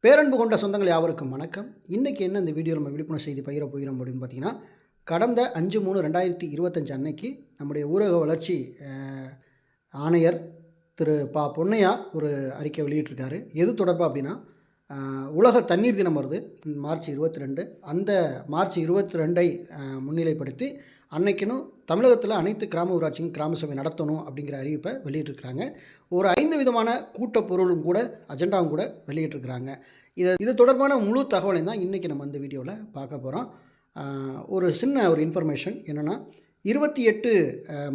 பேரன்பு கொண்ட சொந்தங்கள் யாவருக்கும் வணக்கம். இன்றைக்கி என்ன இந்த வீடியோ நம்ம விழிப்புணர்வு செய்தி பகிர போகிறோம் அப்படின்னு பார்த்தீங்கன்னா, கடந்த 5/3/2025 அன்னைக்கு நம்முடைய ஊரக வளர்ச்சி ஆணையர் திரு பொன்னையா ஒரு அறிக்கை வெளியிட்டிருக்காரு. எது தொடர்பாக அப்படின்னா, உலக தண்ணீர் தினம் வருது மார்ச் 22. அந்த மார்ச் 22ஐ முன்னிலைப்படுத்தி அன்னைக்குன்னு தமிழகத்தில் அனைத்து கிராம ஊராட்சியும் கிராம சபை நடத்தணும் அப்படிங்கிற அறிவிப்பை வெளியிட்டிருக்கிறாங்க. ஒரு 5 விதமான கூட்டப்பொருளும் கூட அஜெண்டாவும் கூட வெளியிட்டிருக்கிறாங்க. இது தொடர்பான முழு தகவலையும் தான் இன்றைக்கி நம்ம இந்த வீடியோவில் பார்க்க போகிறோம். ஒரு சின்ன இன்ஃபர்மேஷன் என்னென்னா, 28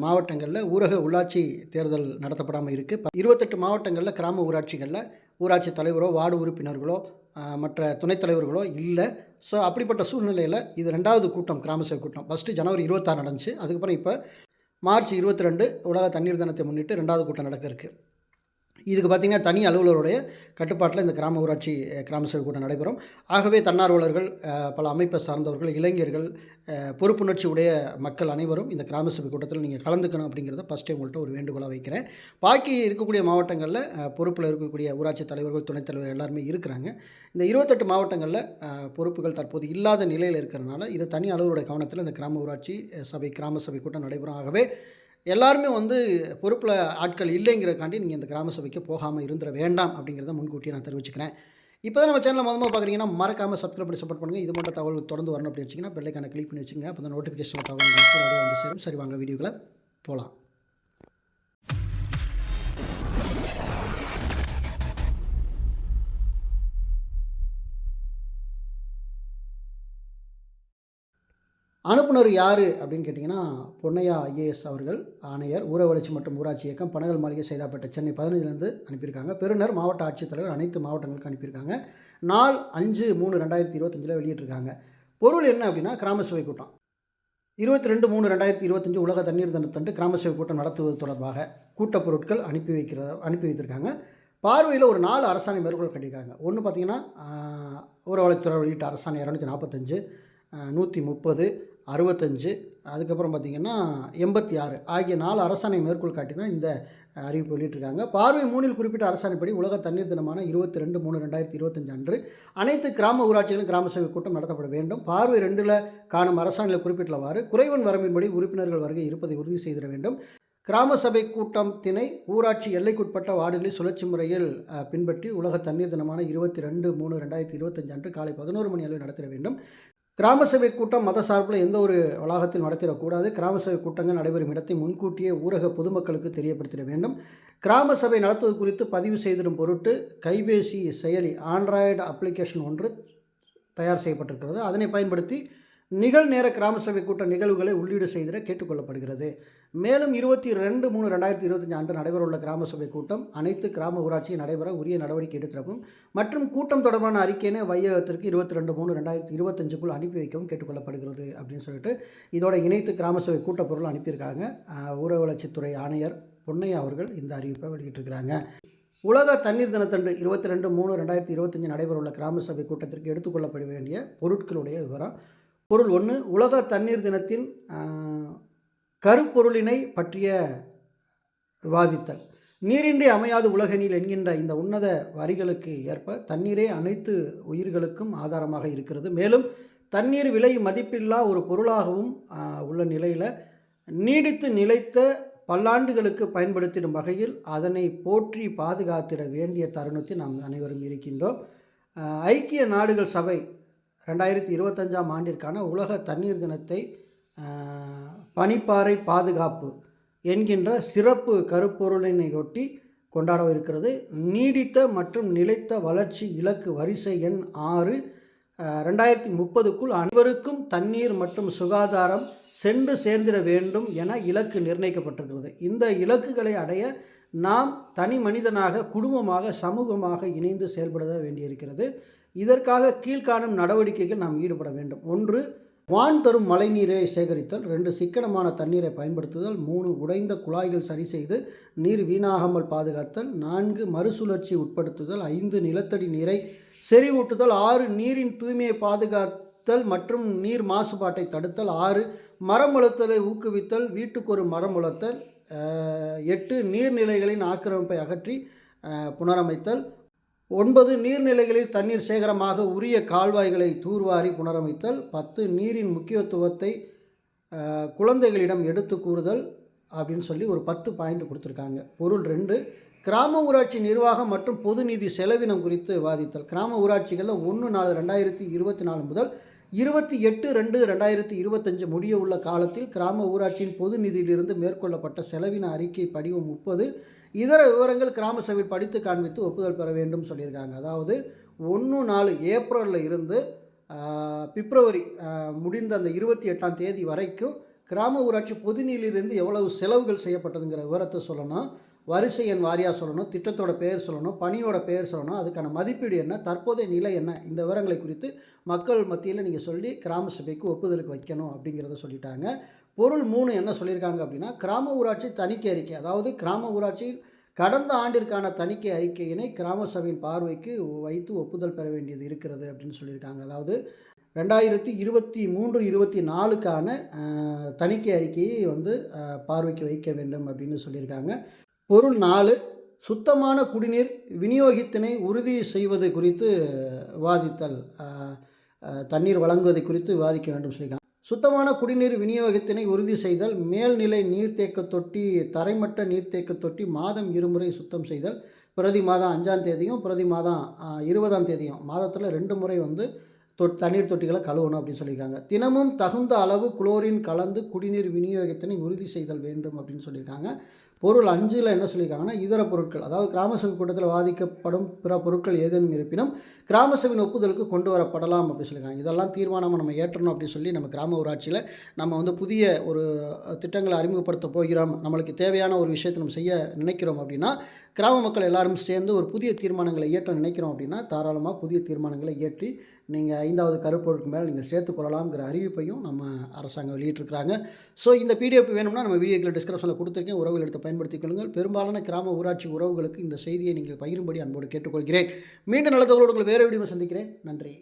மாவட்டங்களில் ஊரக உள்ளாட்சி தேர்தல் நடத்தப்படாமல் இருக்குது. 28 மாவட்டங்களில் கிராம ஊராட்சிகளில் ஊராட்சி தலைவரோ வார்டு உறுப்பினர்களோ மற்ற துணைத் தலைவர்களோ இல்லை. ஸோ அப்படிப்பட்ட சூழ்நிலையில் இது 2வது கூட்டம், கிராம சபை கூட்டம். ஃபஸ்ட்டு ஜனவரி 26 நடந்துச்சு. அதுக்கப்புறம் இப்போ மார்ச் 22 உலக தண்ணீர் தினத்தை முன்னிட்டு 2வது கூட்டம் நடக்க இருக்குது. இதுக்கு பார்த்திங்கன்னா தனி அலுவலருடைய கட்டுப்பாட்டில் இந்த கிராம ஊராட்சி கிராம சபை கூட்டம் நடைபெறும். ஆகவே தன்னார்வலர்கள், பல அமைப்பை சார்ந்தவர்கள், இளைஞர்கள், பொறுப்புணர்ச்சி உடைய மக்கள் அனைவரும் இந்த கிராம சபை கூட்டத்தில் நீங்கள் கலந்துக்கணும் அப்படிங்கிறத ஃபஸ்ட்டே உங்கள்கிட்ட ஒரு வேண்டுகோளாக வைக்கிறேன். பாக்கி இருக்கக்கூடிய மாவட்டங்களில் பொறுப்பில் இருக்கக்கூடிய ஊராட்சி தலைவர்கள், துணைத் தலைவர்கள் எல்லாருமே இருக்கிறாங்க. இந்த 28 மாவட்டங்களில் பொறுப்புகள் தற்போது இல்லாத நிலையில் இருக்கிறனால இது தனி அலுவலருடைய கவனத்தில் இந்த கிராம ஊராட்சி சபை கிராம சபை கூட்டம் நடைபெறும். ஆகவே எல்லாருமே பொறுப்பில் ஆட்கள் இல்லைங்கிறக்காண்டி நீங்கள் இந்த கிராம சபைக்கு போகாமல் இருந்துட வேண்டாம் அப்படிங்கிறத முன்கூட்டியே நான் தெரிவிச்சுக்கிறேன். இப்போ தான் நம்ம சேனலில் மொதல் பார்க்குறீங்கன்னா மறக்காமல் சப்ஸ்கிரைப் பண்ணி சப்போர்ட் பண்ணுங்கள். இது மட்டும் தகவல் தொடர்ந்து வரணும் அப்படின்னு வச்சிங்கன்னா பெல்லைக்கான கிளிக் பண்ணி வச்சுங்க. அப்போ தான் நோட்டிஃபிகேஷன் தகவல் வந்து சேரும். சரி, வாங்க வீடியோக்களை போகலாம். அனுப்புனர் யார் அப்படின்னு கேட்டிங்கன்னா, பொன்னையா IAS அவர்கள், ஆணையர், ஊரக வளர்ச்சி மற்றும் ஊராட்சி இயக்கம், பனகல் மாளிகை, சைதாப்பேட்டை, சென்னை 15லேருந்து அனுப்பியிருக்காங்க. பெறுநர் மாவட்ட ஆட்சித்தலைவர், அனைத்து மாவட்டங்களுக்கு அனுப்பியிருக்காங்க. நாள் 5/3/2025 வெளியிட்டிருக்காங்க. பொருள் என்ன அப்படின்னா, கிராம சபை கூட்டம் 22/3/2025 உலக தண்ணீர் தினத்தன்று கிராம சபை கூட்டம் நடத்துவது தொடர்பாக கூட்டப் பொருட்கள் அனுப்பி வைத்திருக்காங்க. பார்வையில் ஒரு 4 அரசாணை மேற்கோள் கட்டியிருக்காங்க. ஒன்று பார்த்திங்கன்னா, ஊரக வளர்ச்சித்துறை வெளியிட்ட அரசாணை 245, 130, 65, அதுக்கப்புறம் பார்த்திங்கன்னா 86 ஆகிய 4 அரசாணை மேற்கோள் காட்டி தான் இந்த அறிவிப்பு வெளியிட்டிருக்காங்க. பார்வை 3இல் குறிப்பிட்ட அரசாணைப்படி உலக தண்ணீர் தினமான 22/3/2025 அன்று அனைத்து கிராம ஊராட்சிகளும் கிராம சபை கூட்டம் நடத்தப்பட வேண்டும். பார்வை 2இல் காணும் அரசாணையில் குறிப்பிட்டுள்ளவாறு குறைவன் வரம்பின்படி உறுப்பினர்கள் வருகை இருப்பதை உறுதி செய்திட வேண்டும். கிராம சபை கூட்டத்தினை ஊராட்சி எல்லைக்குட்பட்ட வார்டுகளில் சுழற்சி முறையில் பின்பற்றி உலக தண்ணீர் தினமான 22/3/2025 அன்று காலை 11 மணி அளவில் நடத்திட வேண்டும். கிராம சபை கூட்டம் மத சார்பில் எந்த ஒரு வளாகத்தில் நடத்திடக்கூடாது. கிராம சபை கூட்டங்கள் நடைபெறும் இடத்தை முன்கூட்டியே ஊரக பொதுமக்களுக்கு தெரியப்படுத்திட வேண்டும். கிராம சபை நடத்துவது குறித்து பதிவு செய்திடும் பொருட்டு கைபேசி செயலி ஆண்ட்ராய்டு அப்ளிகேஷன் ஒன்று தயார் செய்யப்பட்டிருக்கிறது. அதனை பயன்படுத்தி நிகழ்நேர கிராம சபை கூட்ட நிகழ்வுகளை உள்ளீடு செய்திட கேட்டுக்கொள்ளப்படுகிறது. மேலும் 22/3/2025 அன்று நடைபெறவுள்ள கிராம சபை கூட்டம் அனைத்து கிராம ஊராட்சியும் நடைபெற உரிய நடவடிக்கை எடுத்திடவும் மற்றும் கூட்டம் தொடர்பான அறிக்கையினை வையகத்திற்கு 22/3/2025 அனுப்பி வைக்கவும் கேட்டுக்கொள்ளப்படுகிறது அப்படின்னு சொல்லிட்டு இதோட இணைத்து கிராம சபை கூட்டப்பொருள் அனுப்பியிருக்காங்க. ஊரக வளர்ச்சித்துறை ஆணையர் பொன்னையா அவர்கள் இந்த அறிவிப்பை வெளியிட்டிருக்கிறாங்க. உலக தண்ணீர் தினத்தன்று 22/3/2025 நடைபெறவுள்ள கிராம சபை கூட்டத்திற்கு எடுத்துக்கொள்ளப்பட வேண்டிய பொருட்களுடைய விவரம். பொருள் 1, உலக தண்ணீர் தினத்தின் கருப்பொருளினை பற்றிய விவாதித்தல். நீரின்றி அமையாது உலகெனில் என்கின்ற இந்த உன்னத வரிகளுக்கு ஏற்ப தண்ணீரே அனைத்து உயிர்களுக்கும் ஆதாரமாக இருக்கிறது. மேலும் தண்ணீர் விலை மதிப்பில்லா ஒரு பொருளாகவும் உள்ள நிலையில் நீடித்து நிலைத்த பல்லாண்டுகளுக்கு பயன்படுத்திடும் வகையில் அதனை போற்றி பாதுகாத்திட வேண்டிய தருணத்தில் நாம் அனைவரும் இருக்கின்றோம். ஐக்கிய நாடுகள் சபை 2025ஆம் ஆண்டிற்கான உலக தண்ணீர் தினத்தை பனிப்பாறை பாதுகாப்பு என்கின்ற சிறப்பு கருப்பொருளினையொட்டி கொண்டாடவிருக்கிறது. நீடித்த மற்றும் நிலைத்த வளர்ச்சி இலக்கு வரிசை எண் 6 2030க்குள் அனைவருக்கும் தண்ணீர் மற்றும் சுகாதாரம் சென்று சேர்ந்திட வேண்டும் என இலக்கு நிர்ணயிக்கப்பட்டிருக்கிறது. இந்த இலக்குகளை அடைய நாம் தனி மனிதனாக, குடும்பமாக, சமூகமாக இணைந்து செயல்பட வேண்டியிருக்கிறது. இதற்காக கீழ்காணும் நடவடிக்கைகள் நாம் ஈடுபட வேண்டும். 1, வான் தரும் மழை நீரை சேகரித்தல். 2, சிக்கனமான தண்ணீரை பயன்படுத்துதல். 3, உடைந்த குழாய்கள் சரி செய்து நீர் வீணாகாமல் பாதுகாத்தல். 4, மறுசுழற்சி உட்படுத்துதல். 5, நிலத்தடி நீரை செறிவூட்டுதல். 6, நீரின் தூய்மையை பாதுகாத்தல் மற்றும் நீர் மாசுபாட்டை தடுத்தல். 6, மரம் வளர்த்தலை ஊக்குவித்தல், வீட்டுக்கு ஒரு மரம் வளர்த்தல். 8, நீர்நிலைகளின் ஆக்கிரமிப்பை அகற்றி புனரமைத்தல். 9 நீர்நிலைகளில் தண்ணீர் சேகரமாக உரிய கால்வாய்களை தூர்வாரி புனரமைத்தல். 10 நீரின் முக்கியத்துவத்தை குழந்தைகளிடம் எடுத்து கூறுதல் அப்படின்னு சொல்லி ஒரு 10 பாயிண்ட் கொடுத்துருக்காங்க. பொருள் 2, கிராம ஊராட்சி நிர்வாகம் மற்றும் பொது நிதி செலவினம் குறித்து விவாதித்தல். கிராம ஊராட்சிகளில் 1/4/2024 முதல் 28/2/2025 முடிய உள்ள காலத்தில் கிராம ஊராட்சியின் பொது நிதியிலிருந்து மேற்கொள்ளப்பட்ட செலவின அறிக்கை படிவம் 30 இதர விவரங்கள் கிராம சபையில் படித்து காண்பித்து ஒப்புதல் பெற வேண்டும் சொல்லியிருக்காங்க. அதாவது 1/4 ஏப்ரலில் இருந்து பிப்ரவரி முடிந்த அந்த 28ஆம் தேதி வரைக்கும் கிராம ஊராட்சி பொது நிதியிலிருந்து எவ்வளவு செலவுகள் செய்யப்பட்டதுங்கிற விவரத்தை சொல்லணும். வரிசை எண் வாரியாக சொல்லணும், திட்டத்தோட பெயர் சொல்லணும், பணியோட பெயர் சொல்லணும், அதுக்கான மதிப்பீடு என்ன, தற்போதைய நிலை என்ன, இந்த விவரங்களை குறித்து மக்கள் மத்தியில் நீங்கள் சொல்லி கிராம சபைக்கு ஒப்புதலுக்கு வைக்கணும் அப்படிங்கிறத சொல்லிட்டாங்க. பொருள் 3 என்ன சொல்லியிருக்காங்க அப்படின்னா, கிராம ஊராட்சி தணிக்கை அறிக்கை, அதாவது கிராம ஊராட்சி கடந்த ஆண்டிற்கான தணிக்கை அறிக்கையினை கிராம சபையின் பார்வைக்கு வைத்து ஒப்புதல் பெற வேண்டியது இருக்கிறது அப்படின்னு சொல்லியிருக்காங்க. அதாவது 2023-24க்கான தணிக்கை அறிக்கையை பார்வைக்கு வைக்க வேண்டும் அப்படின்னு சொல்லியிருக்காங்க. பொருள் 4, சுத்தமான குடிநீர் விநியோகத்தினை உறுதி செய்வது குறித்து விவாதித்தல். தண்ணீர் வழங்குவதை குறித்து விவாதிக்க வேண்டும் சொல்லியிருக்காங்க. சுத்தமான குடிநீர் விநியோகத்தினை உறுதி செய்தல். மேல்நிலை நீர்த்தேக்க தொட்டி, தரைமட்ட நீர்த்தேக்க தொட்டி மாதம் 2 முறை சுத்தம் செய்தல். பிரதி மாதம் 5ஆம் தேதியும் பிரதி மாதம் 20ஆம் தேதியும் மாதத்தில் 2 முறை தண்ணீர் தொட்டிகளை கழுவணும் அப்படின்னு சொல்லியிருக்காங்க. தினமும் தகுந்த அளவு குளோரின் கலந்து குடிநீர் விநியோகத்தினை உறுதி செய்தல் வேண்டும் அப்படின்னு சொல்லியிருக்காங்க. பொருள் 5ல் என்ன சொல்லியிருக்காங்கன்னா, இதர பொருட்கள், அதாவது கிராம சபை கூட்டத்தில் வாதிக்கப்படும் பிற பொருட்கள் ஏதேனும் இருப்பினும் கிராம சபையின் ஒப்புதலுக்கு கொண்டு வரப்படலாம் அப்படின்னு சொல்லியிருக்காங்க. இதெல்லாம் தீர்மானம் நம்ம ஏற்றணும் அப்படின்னு சொல்லி நம்ம கிராம ஊராட்சியில் நம்ம புதிய ஒரு திட்டங்களை அறிமுகப்படுத்த போகிறோம், நம்மளுக்கு தேவையான ஒரு விஷயத்தை நம்ம செய்ய நினைக்கிறோம் அப்படின்னா, கிராம மக்கள் எல்லாரும் சேர்ந்து ஒரு புதிய தீர்மானங்களை இயற்ற நினைக்கிறோம் அப்படின்னா தாராளமாக புதிய தீர்மானங்களை இயற்றி நீங்கள் 5வது கருப்பொருளுக்கு மேலே நீங்கள் சேர்த்துக்கொள்ளலாம்ங்கிற அறிவிப்பையும் நம்ம அரசாங்கம் வெளியிட்டிருக்கிறாங்க. ஸோ இந்த பிடிஎஃப் வேணும்னா நம்ம வீடியோக்களை டிஸ்கிரிப்ஷனில் கொடுத்துருக்கேன், உறவுகள் எடுத்து பயன்படுத்திக் கொள்ளுங்கள். பெரும்பாலான கிராம ஊராட்சி உறவுகளுக்கு இந்த செய்தியை நீங்கள் பகிரும்படி அன்போடு கேட்டுக்கொள்கிறேன். மீண்டும் நல்ல தகவலோடு உங்களை வேறு வீடியோ சந்திக்கிறேன். நன்றி.